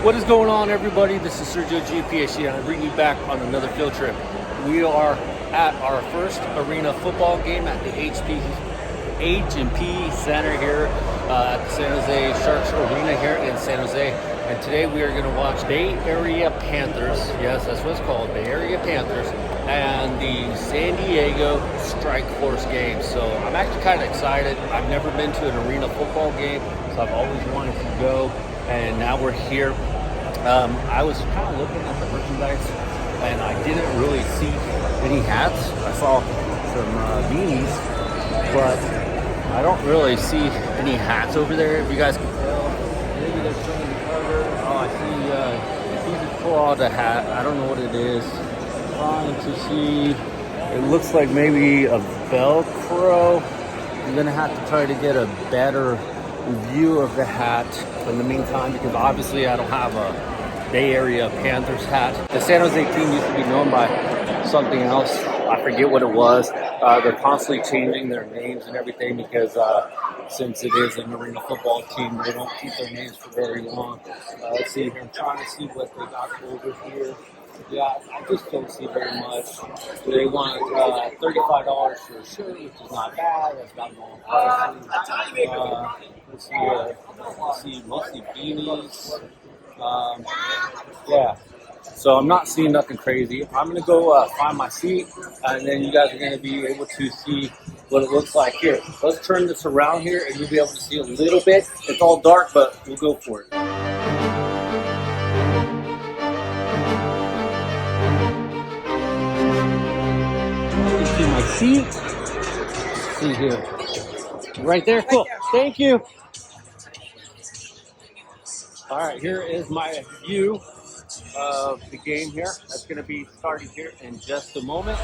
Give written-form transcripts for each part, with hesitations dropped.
What is going on, everybody? This is Sergio GPSC, and I bring you back on another field trip. We are at our first arena football game at the H&P Center here at the San Jose Sharks Arena here in San Jose. And today we are going to watch Bay Area Panthers. Yes, that's what it's called, Bay Area Panthers, and the San Diego Strike Force game. So I'm actually kind of excited. I've never been to an arena football game, so I've always wanted to go. And now we're here. I was kind of looking at the merchandise, and I didn't really see any hats. I saw some beanies, but I don't really see any hats over there. If you guys can tell, maybe they're trying to cover. Oh, I see. You can pull out a hat. I don't know what it is. Trying to see. It looks like maybe a Velcro. I'm gonna have to try to get a better view of the hat in the meantime, because obviously I don't have a Bay Area Panthers hat. The San Jose team used to be known by something else. I forget what it was. They're constantly changing their names and everything because since it is an arena football team, they don't keep their names for very long. Let's see here. I'm trying to see what they got over here. Yeah, I just don't see very much. They want $35 for a shirt, which is not bad. That's not normal pricing. Let's see, mostly beanies. Yeah. So I'm not seeing nothing crazy. I'm gonna go find my seat, and then you guys are gonna be able to see what it looks like here. Let's turn this around here, and you'll be able to see a little bit. It's all dark, but we'll go for it. See my seat. Let's see here. Right there. Cool. Thank you. All right, here is my view of the game here. That's going to be starting here in just a moment.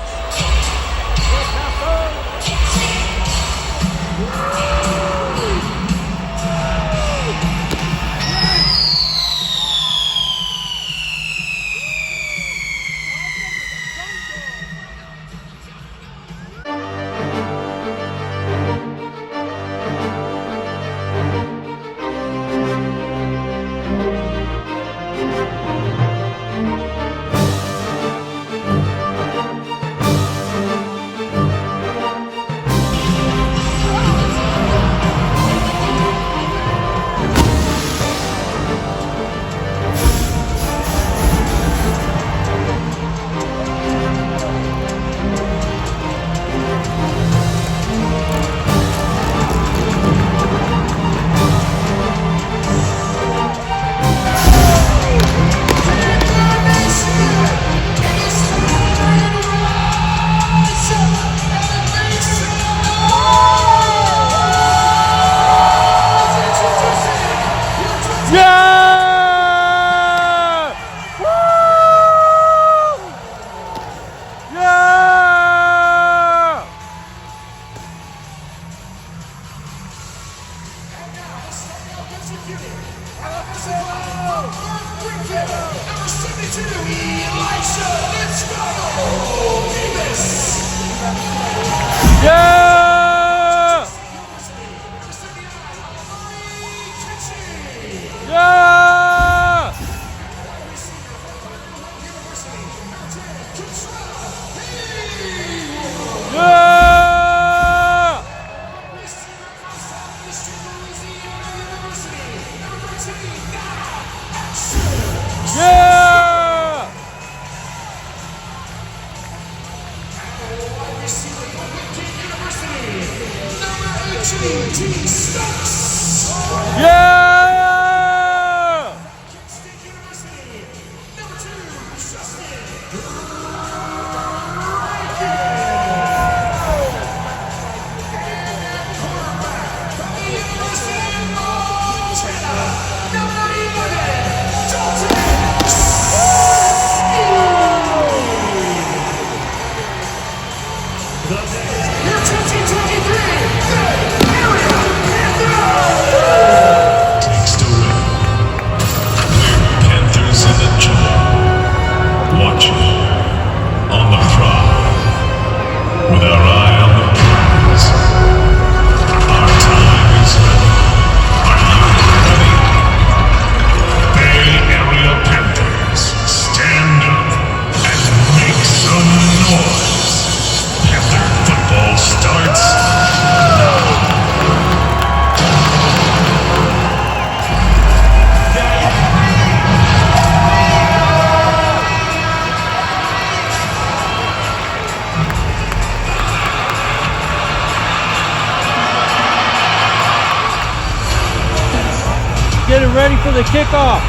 for the kickoff.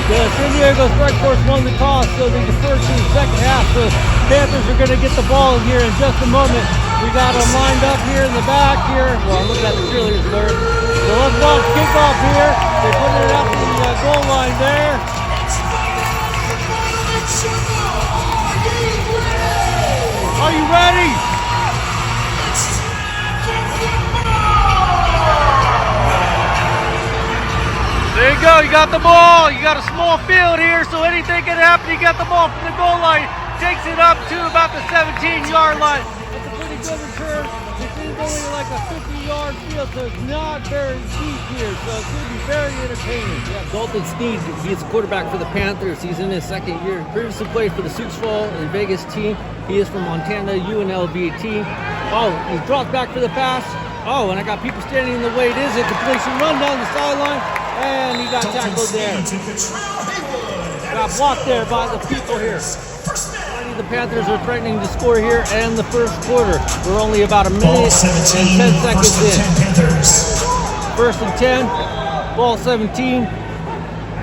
The San Diego Strike Force won the toss, so they defer to the second half. So Panthers are going to get the ball here in just a moment. We got them lined up here in the back here. Well, I'm looking at the cheerleaders there. So let's watch kickoff here. They put it up to the goal line there. Are you ready? There you go, you got the ball. You got a small field here, so anything can happen. You got the ball from the goal line. Takes it up to about the 17-yard line. It's a pretty good return. This is only like a 50-yard field, so it's not very deep here, so it's going to be very entertaining. Yeah, Dalton Sneed, he's a quarterback for the Panthers. He's in his second year. Previously played for the Sioux Falls and Vegas team. He is from Montana UNLV team. Oh, he dropped back for the pass. Oh, and I got people standing in the way. It is a completion run down the sideline, and he got tackled there. Got blocked there by the people here. The Panthers are threatening to score here in the first quarter. We're only about a minute and 10 seconds in. First and 10, ball 17.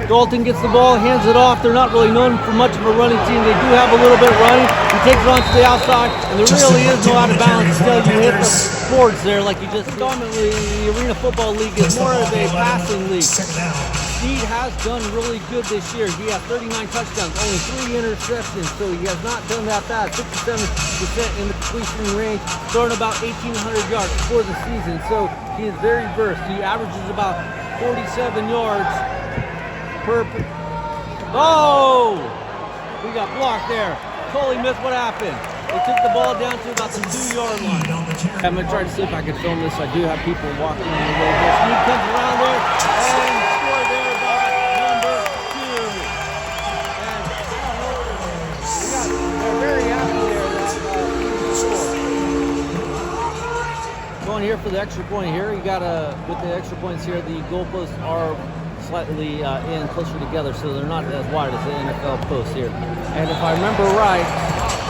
Dalton gets the ball, hands it off. They're not really known for much of a running team. They do have a little bit running. He takes it onto the outside, and there really is no out of bounds until you hit the boards there like you just predominantly the Arena Football League is more of a passing league. Sneed has done really good this year. He has 39 touchdowns, only 3 interceptions, so he has not done that bad. 57% in the completion range, throwing about 1,800 yards for the season, so he is very versed. He averages about 47 yards per... Oh! We got blocked there. Totally missed what happened. They took the ball down to about the 2-yard line. I'm going to try to see if I can film this. I do have people walking on the way here. Sneed comes around there and scored there by number 2. And they're very happy there that going here for the extra point here. You got with the extra points here, the goalposts are slightly in closer together, so they're not as wide as the NFL posts here. And if I remember right,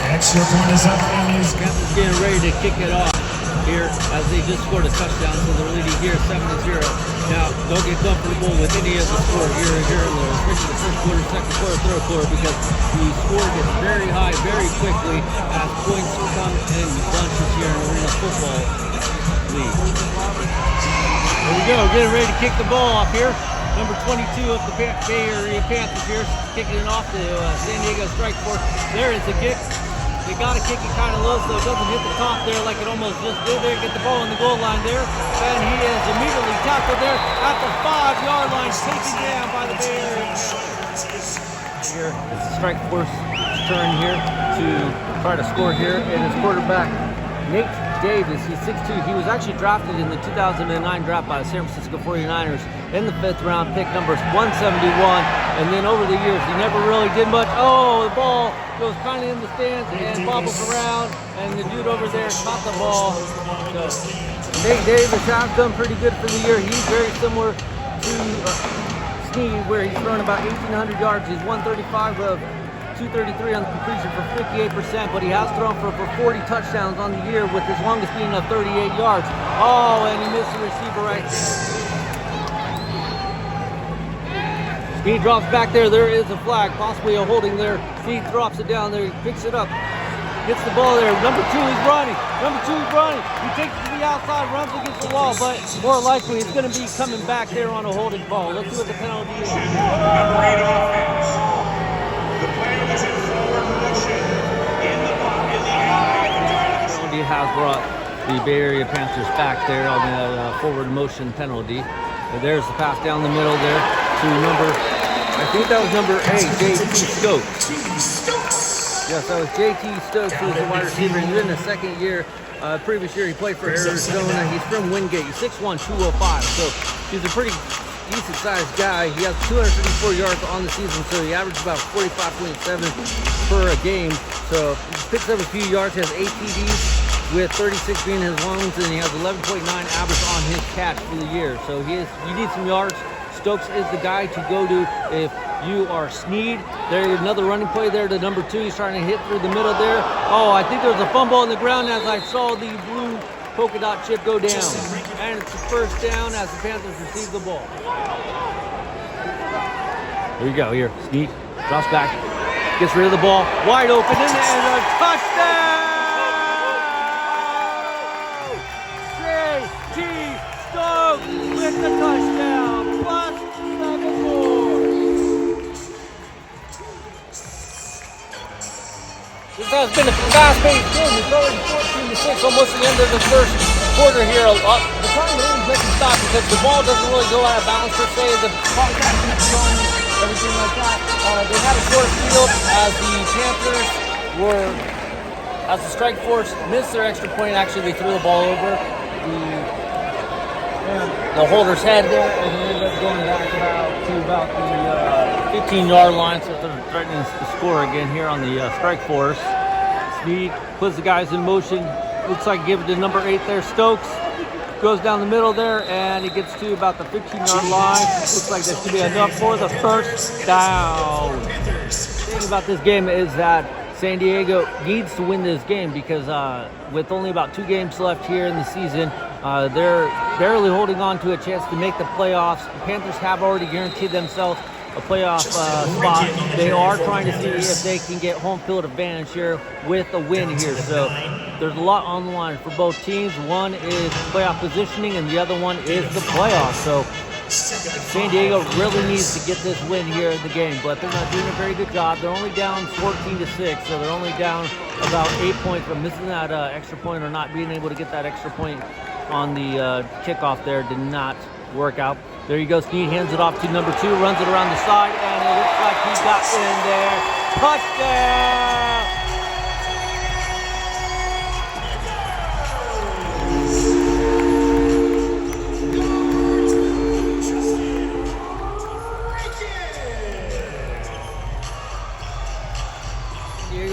extra point is up, Panthers getting ready to kick it off here as they just scored a touchdown, so they're leading here 7-0. Now, don't get comfortable with any of the score here in there, especially the first quarter, second quarter, third quarter, because the score gets very high very quickly as points come in bunches here in Arena Football League. There we go, getting ready to kick the ball off here. Number 22 of the Bay Area Panthers here, kicking it off to San Diego Strike Force. There is a kick. They got to kick it kind of low so it doesn't hit the top there like it almost just did there. Get the ball in the goal line there. And he is immediately tackled there at the 5-yard line, taken down by the Bay Area Panthers. Here is the Strike Force turn here to try to score here. And his quarterback, Nate Davis, he's 6'2". He was actually drafted in the 2009 draft by the San Francisco 49ers in the 5th round, pick number 171. And then over the years, he never really did much. Oh, the ball goes kind of in the stands and bobbles around, and the dude over there caught the ball. So Nate Davis has done pretty good for the year. He's very similar to Sneed, where he's thrown about 1,800 yards. He's 135 of 233 on the completion for 58%, but he has thrown for 40 touchdowns on the year, with his longest being of 38 yards. Oh, and he missed the receiver right there. Sneed drops back there. There is a flag, possibly a holding there. Sneed drops it down there. He picks it up. Gets the ball there. Number 2 is running. Number 2 is running. He takes it to the outside, runs against the wall, but more likely it's going to be coming back there on a holding ball. Let's see what the penalty is. Number 8 offense. The player is in forward motion in the penalty has brought the Bay Area Panthers back there on the forward motion penalty. But there's the pass down the middle there to I think that was number 8, J.T. Stokes. Yes, that was J.T. Stokes, who's the wide receiver. He's in his second year. Previous year he played for Arizona. He's from Wingate. He's 6'1", 205. So he's a pretty decent-sized guy. He has 254 yards on the season, so he averages about 45.7 per game. So he picks up a few yards. He has 8 TDs, with 36 being his longest, and he has 11.9 average on his catch for the year. So you need some yards. Stokes is the guy to go to if you are Sneed. There's another running play there to number 2. He's trying to hit through the middle there. Oh, I think there's a fumble on the ground as I saw the blue polka dot chip go down. And it's the first down as the Panthers receive the ball. There you go, here. Sneak, drops back, gets rid of the ball, wide open, and a touchdown! J.T. Stokes with the touchdown, plus 7 more. This has been a fast-paced game. It's already 14-6, almost the end of the first quarter here. The time really doesn't stop because the ball doesn't really go out of bounds per se. The clock keeps going, everything like that. They had a short field as the Panthers as the strike force missed their extra point. Actually, they threw the ball over the holder's head there, and they ended up going back to about the 15-yard line. So they're threatening to score again here on the strike force. Snead puts the guys in motion. Looks like give it to number 8 there, Stokes. Goes down the middle there, and he gets to about the 15-yard line. Looks like that should be enough for the first down. The thing about this game is that San Diego needs to win this game because with only about 2 games left here in the season, they're barely holding on to a chance to make the playoffs. The Panthers have already guaranteed themselves a playoff spot. They are trying to see if they can get home field advantage here with a win here. So there's a lot on the line for both teams. One is playoff positioning, and the other one is the playoffs. So San Diego really needs to get this win here in the game, but they're not doing a very good job. They're only down 14-6, so they're only down about 8 points. But missing that extra point or not being able to get that extra point on the kickoff there did not work out. There you go. Snead hands it off to number 2, runs it around the side, and it looks like he got in there. Touchdown!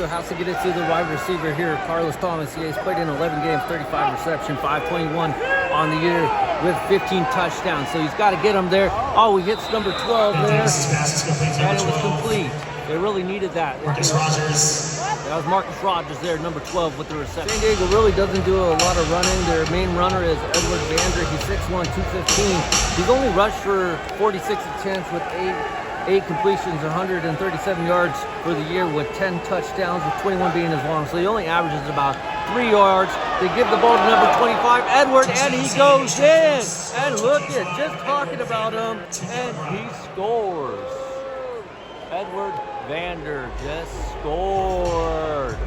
Has to get it to the wide receiver here, Carlos Thomas. He has played in 11 games, 35 reception, 521 on the year with 15 touchdowns. So he's got to get him there. Oh, he hits number 12 there, and it was complete. They really needed that. Marcus Rogers. That was Marcus Rogers there, number 12 with the reception. San Diego really doesn't do a lot of running. Their main runner is Edward Vander. He's 6'1", 215. He's only rushed for 46 attempts with 8 completions, 137 yards for the year with 10 touchdowns, with 21 being his long. So he only averages about 3 yards. They give the ball to number 25, Edward, and he goes in. And look at, just talking about him, and he scores. Edward Vander just scored.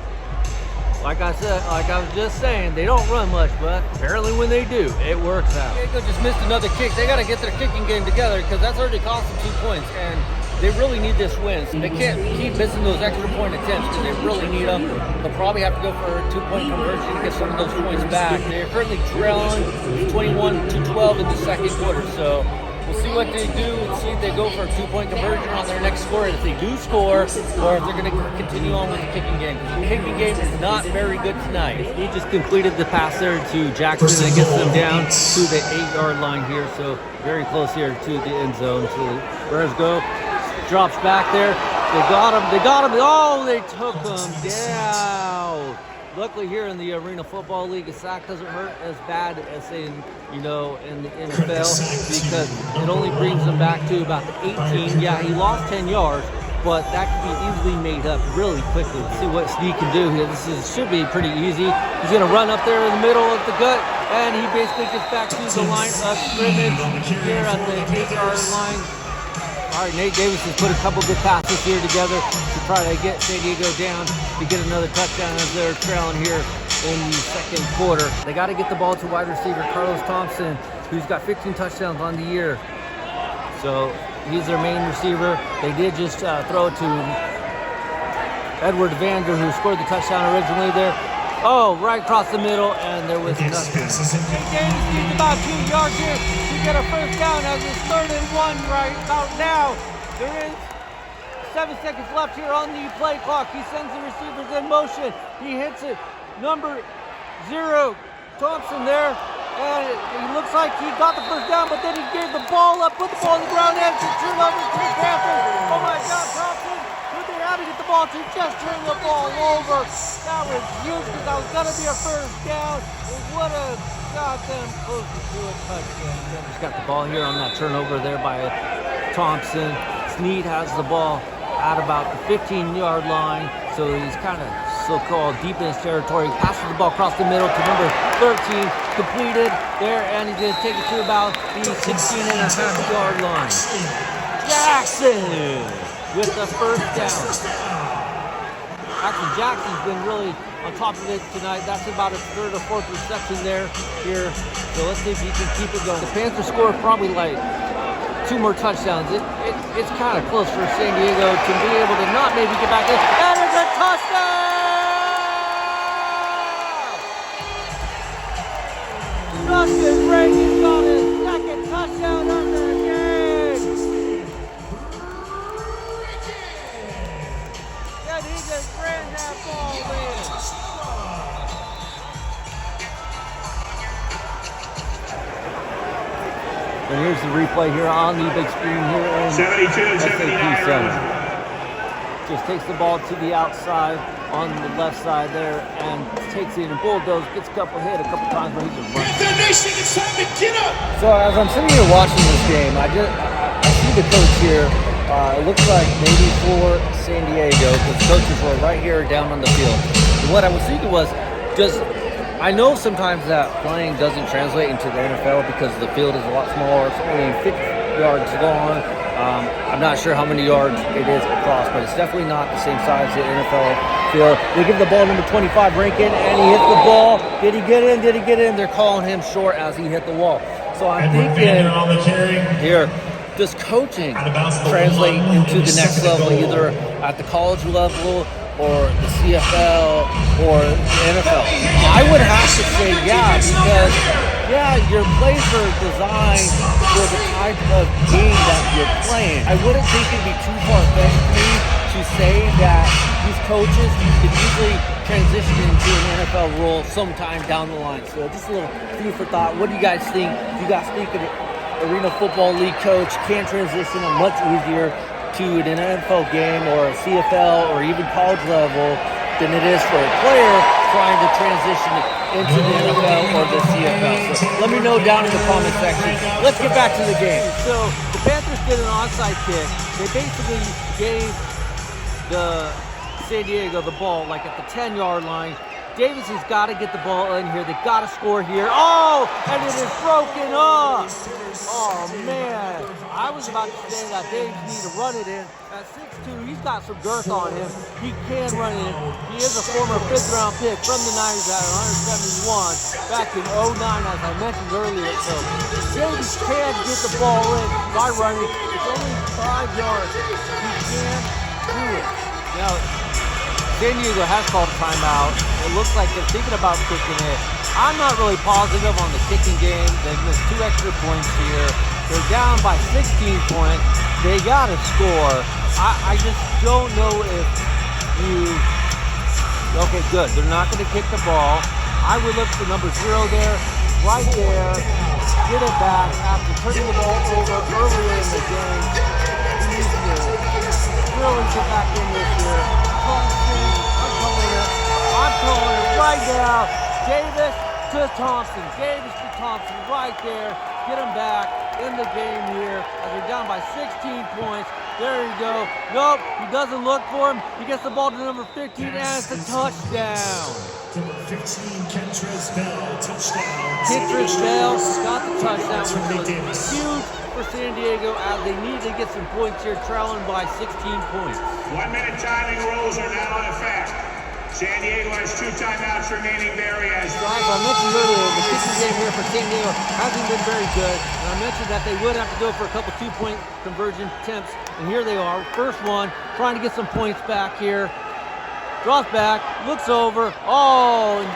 Like I said, like I was just saying, they don't run much, but apparently when they do, it works out. Diego just missed another kick. They got to get their kicking game together because that's already cost them 2 points, and they really need this win. So they can't keep missing those extra point attempts because they really need them. They'll probably have to go for a 2-point conversion to get some of those points back. They're currently trailing 21-12 in the second quarter, so we'll see what they do and see if they go for a 2-point conversion on their next score, if they do score, or if they're going to continue on with the kicking game. The kicking game is not very good tonight. He just completed the pass there to Jackson and gets them down to the 8-yard line here, so very close here to the end zone. So Bears go, drops back there. They got him. Oh, they took him down. Luckily here in the Arena Football League, a sack doesn't hurt as bad as in the NFL because it only brings them back to about the 18. Yeah, he lost 10 yards, but that can be easily made up really quickly. Let's see what Snead can do here. Should be pretty easy. He's going to run up there in the middle of the gut, and he basically gets back to the line of scrimmage here at the 8-yard line. All right, Nate Davis has put a couple good passes here together to try to get San Diego down to get another touchdown as they're trailing here in the second quarter. They got to get the ball to wide receiver Carlos Thompson, who's got 15 touchdowns on the year. So he's their main receiver. They did just throw it to Edward Vander, who scored the touchdown originally there. Oh, right across the middle, and there was nothing. Nate Davis needs about 2 yards here to get a first down as it's 3rd and 1 right about now. There is 7 seconds left here on the play clock. He sends the receivers in motion. He hits it. Number 0, Thompson there. And it looks like he got the first down, but then he gave the ball up, put the ball on the ground, and it's a turnover to the Panthers. Oh my God, Thompson. How to get the ball to just turn the ball over. That was huge because that was going to be a first down. It would have got them closer to a touchdown. Just got the ball here on that turnover there by Thompson. Snead has the ball at about the 15-yard line, so he's kind of so-called deep in his territory. Passes the ball across the middle to number 13, completed there, and he's going to take it to about the 16.5-yard line. Jackson with the first down. Actually, Jackson's been really on top of it tonight. That's about his third or fourth reception here. So let's see if he can keep it going. The Panthers score probably like 2 more touchdowns. It's kind of close for San Diego to be able to not maybe get back in. That is a touchdown! Justin Reagan got his second touchdown of the game. And he just ran that ball in. And here's the replay here on the big screen here in 72, SAP 79 Center. Just takes the ball to the outside on the left side there and takes it and bulldoze, gets a couple times where he can run. Panther Nation, it's time to get up! So as I'm sitting here watching this game, I see the coach here. It looks like maybe for San Diego, because coaches were right here down on the field. And what I was thinking was, I know sometimes that playing doesn't translate into the NFL because the field is a lot smaller. It's only 50 yards long. I'm not sure how many yards it is across, but it's definitely not the same size as the NFL field. They give the ball number 25 Rankin, and he hits the ball. Did he get in? Did he get in? They're calling him short as he hit the wall. So I'm thinking here, does coaching translate into the next level, either at the college level or the CFL or the NFL? I would have to say yeah, because your plays are designed for the type of game that you're playing. I wouldn't think it'd be too far-fetched for me to say that these coaches could easily transition into an NFL role sometime down the line. So just a little food for thought. What do you guys think? Do you guys think an Arena Football League coach can transition much easier to an NFL game or a CFL or even college level than it is for a player trying to transition into the NFL or the CFL? So let me know down in the comment section. Let's get back to the game. So the Panthers did an onside kick. They basically gave the San Diego the ball like at the 10-yard line. Davis has got to get the ball in here. They got to score here. Oh, and it is broken up. Oh, man. I was about to say that Davis needs to run it in. At 6'2", he's got some girth on him. He can run it in. He is a former 5th-round pick from the Niners at 171 back in 09, as I mentioned earlier. So Davis can get the ball in by running. It's only 5 yards. He can do it. Now, San Diego has called a timeout. It looks like they're thinking about kicking it. I'm not really positive on the kicking game. They've missed 2 extra points here. They're down by 16 points. They got to score. I just don't know if you... Okay, good. They're not going to kick the ball. I would look for number 0 there, right there. Get it back after turning the ball over earlier in the game. He needs to really get back in this year. I'm calling it right now. Davis to Thompson. Davis to Thompson right there. Get him back in the game here as they're down by 16 points. There you go. Nope, he doesn't look for him. He gets the ball to number 15 and it's a touchdown. Number 15, Kentrez Bell, touchdown. Kentrez Bell got the touchdown, which was huge for San Diego as they need to get some points here, trailing by 16 points. 1-minute timing rules are now in effect. San Diego has 2 timeouts remaining. Barry has 3. Guys, I mentioned earlier, the kicking game here for San Diego hasn't been very good. And I mentioned that they would have to go for a couple 2-point conversion attempts. And here they are, first one, trying to get some points back here. Draws back, looks over, and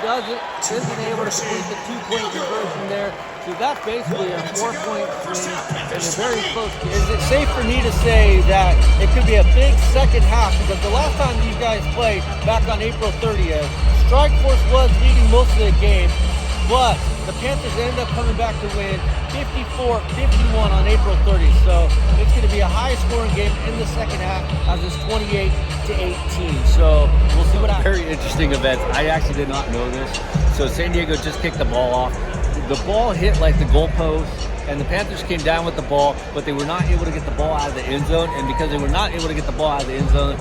isn't able to complete the 2-point conversion there. So that's basically a 4-point swing in a very close game. Is it safe for me to say that it could be a big second half? Because the last time these guys played, back on April 30th, Strike Force was leading most of the game, but the Panthers ended up coming back to win 54-51 on April 30th. So it's going to be a high-scoring game in the second half as it's 28-18. So we'll see what happens. Very interesting event. I actually did not know this. So San Diego just kicked the ball off. The ball hit like the goalpost and the Panthers came down with the ball, but they were not able to get the ball out of the end zone. And because they were not able to get the ball out of the end zone,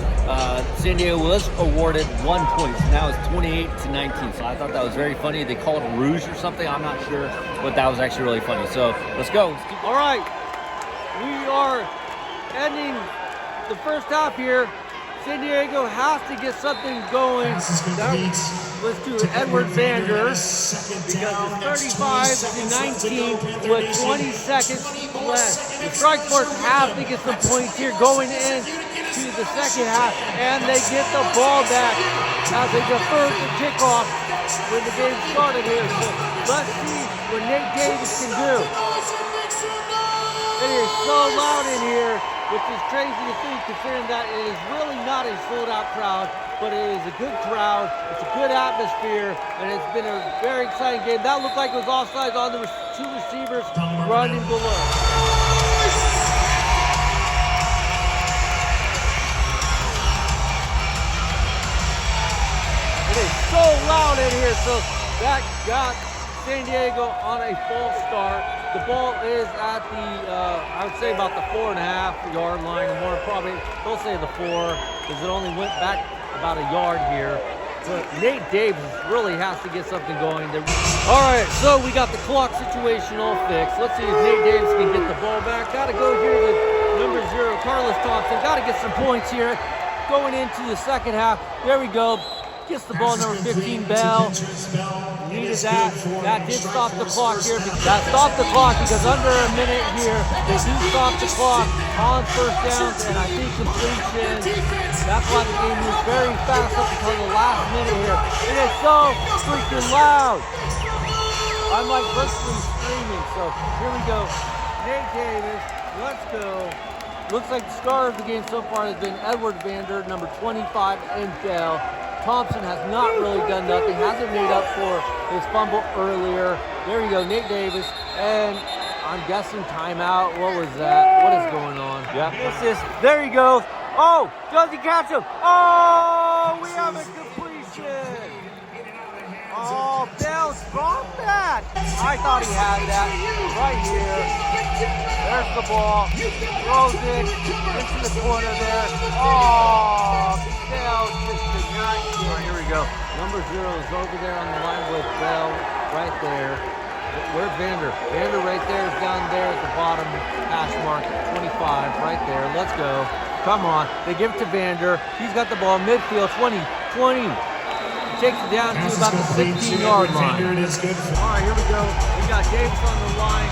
San Diego was awarded 1 point. So now it's 28-19. So I thought that was very funny. They call it a ruse or something. I'm not sure, but that was actually really funny. So let's go. All right, we are ending the first half here. San Diego has to get something going. Let's do Edward Vander because it's 35-19 with 20 seconds left. The Strike Force have to get some points here going into the second half, and they get the ball back as they defer the kickoff when the game started here. So let's see what Nate Davis can do. It is so loud in here, which is crazy to think considering that it is really not a sold out crowd, but it is a good crowd, it's a good atmosphere, and it's been a very exciting game. That looked like it was offsides on the two receivers running below. It is so loud in here, so that got San Diego on a false start. The ball is at the, I would say about the 4.5-yard line, or more probably, they'll say the 4, because it only went back about a yard here. But Nate Davis really has to get something going. All right, so we got the clock situation all fixed. Let's see if Nate Davis can get the ball back. Got to go here to number 0, Carlos Thompson. Got to get some points here going into the second half. There we go. Gets the ball, number 15, Bell. Needed that. That did stop the clock here. That stopped the clock because under a minute here, they do stop the clock on first downs, and I think completion. That's why the game moves very fast up until the last minute here. It is so freaking loud. I'm like virtually screaming. So here we go. Nate Davis, let's go. Looks like the star of the game so far has been Edward Vander, number 25, and Bell. Thompson has not really done nothing, hasn't made up for his fumble earlier. There you go, Nate Davis, and I'm guessing timeout. What was that? What is going on? Yeah, there he goes. Oh, does he catch him? Oh, we have a completion. Oh, Bell dropped that. I thought he had that right here. There's the ball. Throws it into the corner there. Oh, Bell just did not get it. Here we go. Number 0 is over there on the line with Bell right there. Where's Vander? Vander right there is down there at the bottom hash mark, 25 right there. Let's go. Come on. They give it to Vander. He's got the ball midfield, 20. Takes it down to about the 16-yard line. All right, here we go. We got Davis on the line,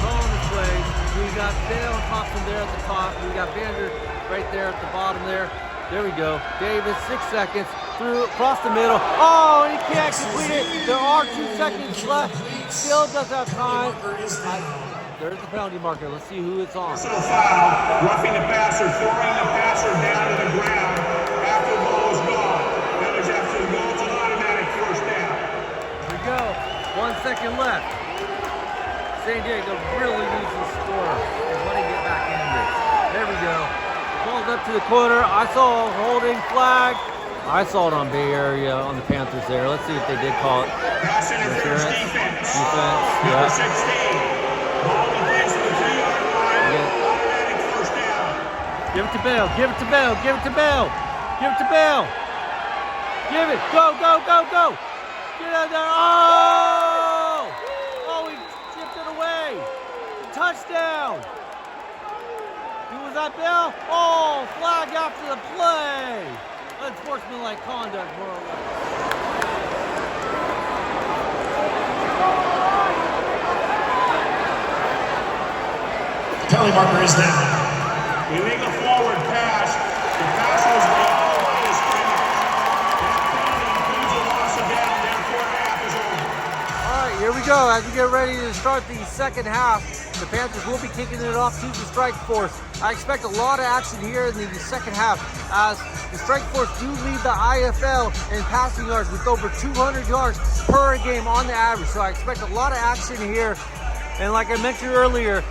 calling the play. We got Bell and Thompson there at the top. We got Vander right there at the bottom there. There we go. Davis, 6 seconds, through across the middle. Oh, he can't complete it. There are 2 seconds left. Still does have time. There's the penalty marker. Let's see who it's on. So foul, roughing the passer, throwing the passer down to the ground after the ball is gone. That is absolutely no, it's an automatic first down. Here we go. 1 second left. San Diego really needs to score and want to get back in this. There we go. Ball's up to the corner. I saw a holding flag. I saw it on Bay Area on the Panthers there. Let's see if they did call it. Pass interference defense. Yeah. 16. Ball defense to the 2-yard line. Yeah. Automatic first down. Give it to Bell. Give it to Bell. Give it to Bell. Give it to Bell. Give it. Go. Get out there. Oh! Oh, he tipped it away. Touchdown. Who was that, Bell? Oh, flag after the play. Unsportsmanlike conduct, more or less. Penalty marker is down. Illegal forward pass. The pass was beyond the line of scrimmage. That penalty includes a loss of down. Therefore, half is over. All right, here we go. As we get ready to start the second half, the Panthers will be kicking it off to the Strike Force. I expect a lot of action here in the second half as the Strike Force do lead the IFL in passing yards with over 200 yards per game on the average. So I expect a lot of action here. And like I mentioned earlier,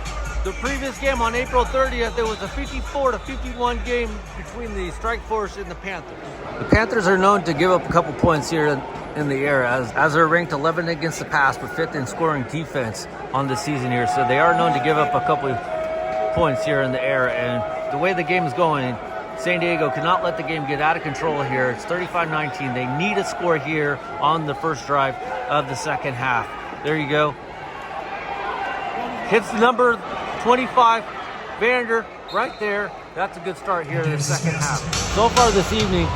the previous game on April 30th, there was a 54-51 game between the Strike Force and the Panthers. The Panthers are known to give up a couple points here in the air, as they're ranked 11 against the pass, but 5th in scoring defense on the season here. So they are known to give up a couple of points here in the air. And the way the game is going, San Diego cannot let the game get out of control here. It's 35-19. They need a score here on the first drive of the second half. There you go. Hits the number 25, Vander, right there. That's a good start here in the second half. So far this evening,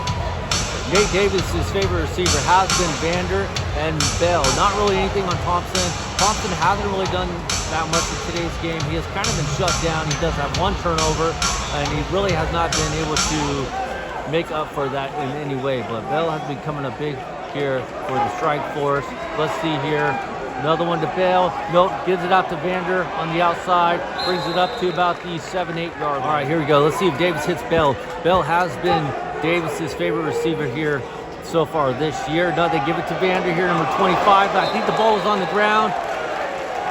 Nate Davis's favorite receiver has been Vander and Bell. Not really anything on Thompson. Thompson hasn't really done that much in today's game. He has kind of been shut down. He does have 1 turnover, and he really has not been able to make up for that in any way. But Bell has been coming up big here for the strike force. Let's see here. Another one to Bell. Nope, gives it out to Vander on the outside. Brings it up to about the 7-8 yard line. All right, here we go. Let's see if Davis hits Bell. Bell has been Davis's favorite receiver here so far this year. No, they give it to Vander here, number 25. I think the ball was on the ground.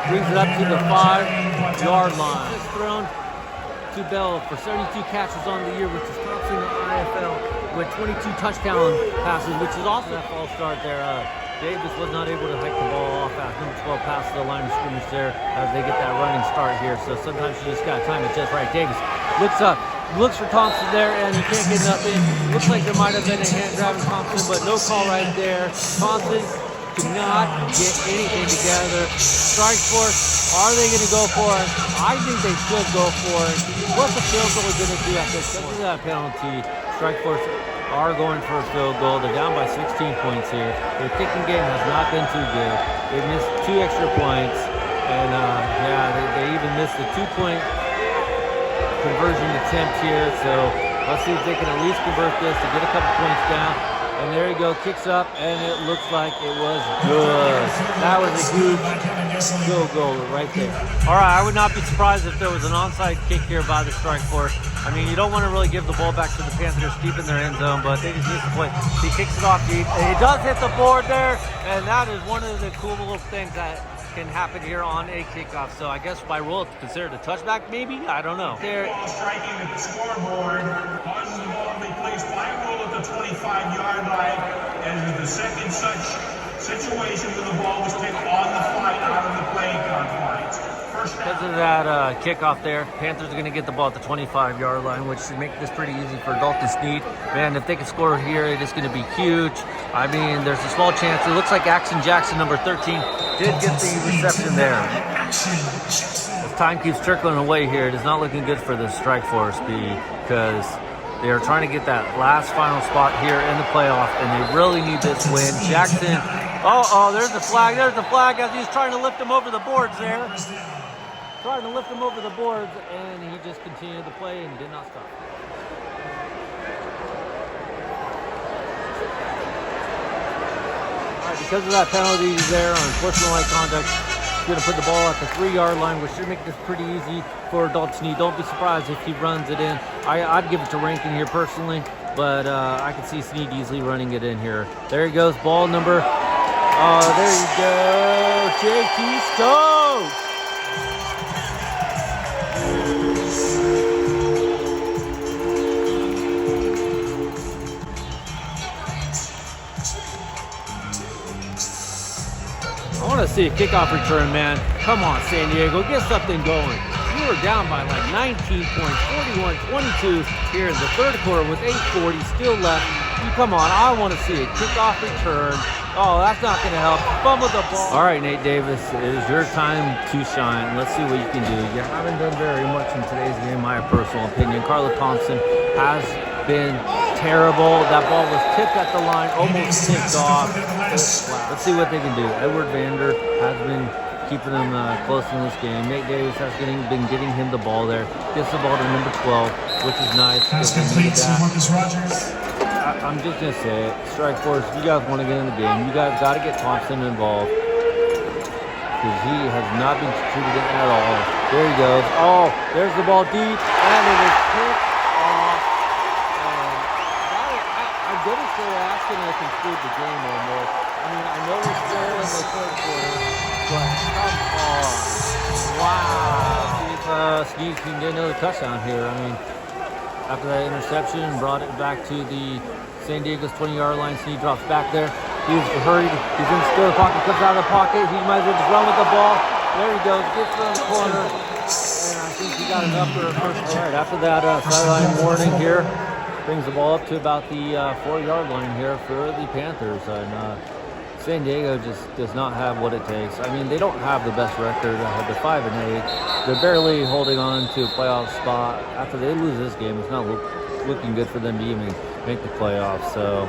Brings it up to the 5 yard line. It's thrown to Bell for 72 catches on the year, which is tops in the IFL with 22 touchdown passes, which is also that false start there. Davis was not able to hike the ball off at number 12 past the line of scrimmage there as they get that running start here. So sometimes you just got to time it just right. Davis looks up, looks for Thompson there, and he can't get nothing. Looks like there might have been a hand grabbing Thompson, but no call right there. Thompson cannot get anything together. Strike force, are they going to go for it? I think they should go for it. What's the field goal going to do at this? Look at that penalty. Strike force are going for a field goal. They're down by 16 points here. Their kicking game has not been too good. They missed 2 extra points, and they even missed the 2-point conversion attempt here. So let's see if they can at least convert this to get a couple points down. And there you go, kicks up, and it looks like it was good. That was a huge field goal right there. All right, I would not be surprised if there was an onside kick here by the strike force. I mean, you don't want to really give the ball back to the Panthers deep in their end zone, but they just missed the play. He kicks it off deep, and he does hit the board there, and that is one of the cool little things that can happen here on a kickoff. So I guess by rule it's considered a touchback, maybe? I don't know. There. Ball striking at the scoreboard, causes the ball to be placed by rule at the 25-yard line, and the second such situation where the ball was kicked on the fly out of the playing confines. Because of that kickoff there, Panthers are going to get the ball at the 25-yard line, which should make this pretty easy for Dalton Snead. Man, if they can score here, it is going to be huge. I mean, there's a small chance. It looks like Axon Jackson, number 13, did get the reception there. As time keeps trickling away here, it is not looking good for the strike force because they are trying to get that last final spot here in the playoff, and they really need this win. Jackson, there's the flag. There's the flag as he's trying to lift him over the boards there. Trying to lift him over the boards, and he just continued to play and did not stop. All right, because of that penalty there on unsportsmanlike conduct, he's going to put the ball at the 3-yard line, which should make this pretty easy for Dalton Snead. Don't be surprised if he runs it in. I'd give it to Rankin here personally, but I can see Snead easily running it in here. There he goes, ball number. There you go, JT Stokes. I want to see a kickoff return, man. Come on, San Diego, get something going. You were down by like 19 points, 41-22 here in the third quarter with 8:40 still left. Come on, I want to see a kickoff return. Oh, that's not going to help. Fumble the ball. All right, Nate Davis, it is your time to shine. Let's see what you can do. You haven't done very much in today's game, in my personal opinion. Carla Thompson has been terrible. That ball was tipped at the line, almost tipped off. Let's see what they can do. Edward Vander has been keeping them close in this game. Nate Davis has been getting him the ball there. Gets the ball to number 12, which is nice. Pass complete to Marcus Rogers. I'm just going to say it. Strike force, you guys want to get in the game. You guys got to get Thompson involved because he has not been contributing at all. There he goes. Oh, there's the ball deep, and it is picked off. I'm going to say that's going to conclude the game almost. I mean, I know we're still in the third quarter, but come on. Wow. Snead can get another touchdown here. I mean, after that interception, brought it back to the San Diego's 20-yard line. Snead drops back there. He's hurried. He's in the still pocket. Comes out of the pocket. He might as well just run with the ball. There he goes. Gets around the corner. And I think he got it up for a first. All right. After that sideline warning here, brings the ball up to about the 4-yard line here for the Panthers. And San Diego just does not have what it takes. I mean, they don't have the best record. They're 5-8. They're barely holding on to a playoff spot. After they lose this game, it's not looking good for them to even make the playoffs. So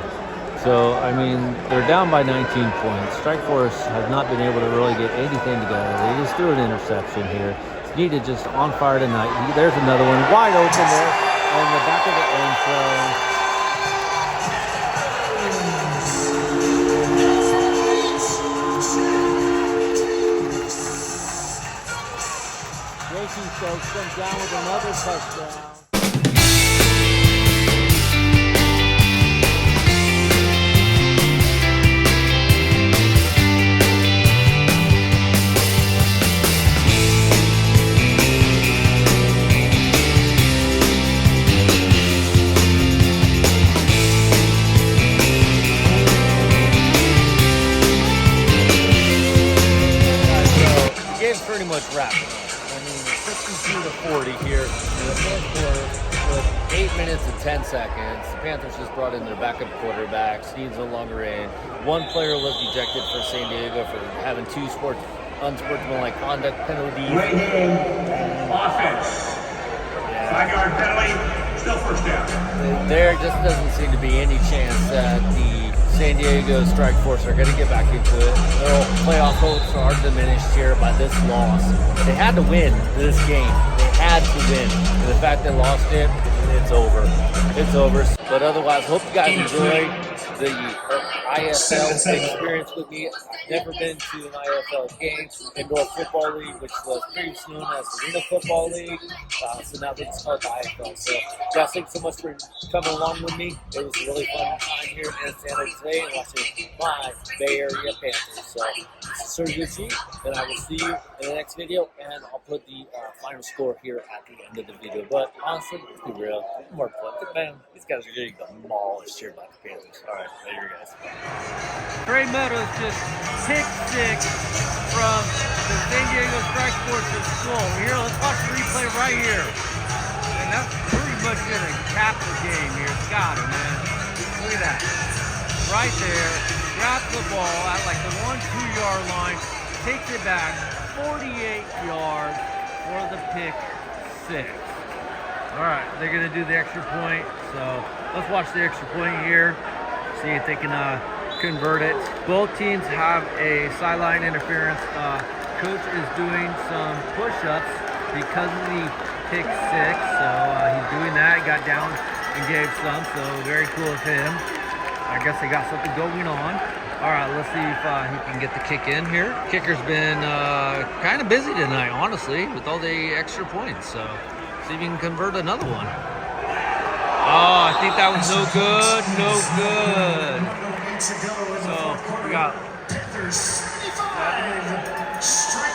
I mean, they're down by 19 points. Strike Force has not been able to really get anything together. They just threw an interception here. It's needed just on fire tonight. There's another one wide open there in the back of the end zone. Stokes comes down with another touchdown. The game's pretty much wrapped up. 52-40 here in the fourth quarter with 8 minutes and 10 seconds. The Panthers just brought in their backup quarterback. Sneed's no longer in. One player was ejected for San Diego for having 2 unsportsmanlike conduct penalties. Offense. 5-yard penalty. Still first down. There just doesn't seem to be any chance that the San Diego Strike Force are going to get back into it. Their playoff hopes are diminished here by this loss. They had to win this game. They had to win. And the fact they lost it, it's over. It's over. But otherwise, hope you guys enjoyed the IFL experience with me. I've never been to an IFL game, Indoor Football League, which was previously known as Arena Football League. So now it's called the IFL. So guys, thanks so much for coming along with me. It was a really fun time here in San Jose and watching my Bay Area Panthers. So this is Sir Gucci, and I will see you in the next video, and I'll put the final score here at the end of the video. But honestly, let's be real, more fun. Man, these guys are getting demolished here by the Panthers. All right, later, guys. Trey Meadows just pick 6 from the San Diego Strike Force's goal. Here, let's watch the replay right here. And that's pretty much going to cap the game here. It's got it, man. Look at that. Right there. Grabs the ball at like the 1-2 yard line. Takes it back 48 yards for the pick 6. All right, they're going to do the extra point. So let's watch the extra point here. See if they can convert it. Both teams have a sideline interference. Coach is doing some push-ups because of the pick 6. So he's doing that. He got down and gave some. So very cool of him. I guess they got something going on. All right, let's see if he can get the kick in here. Kicker's been kind of busy tonight, honestly, with all the extra points. So see if he can convert another one. Oh, I think that was no good. No good. So we got Panthers 75, Strike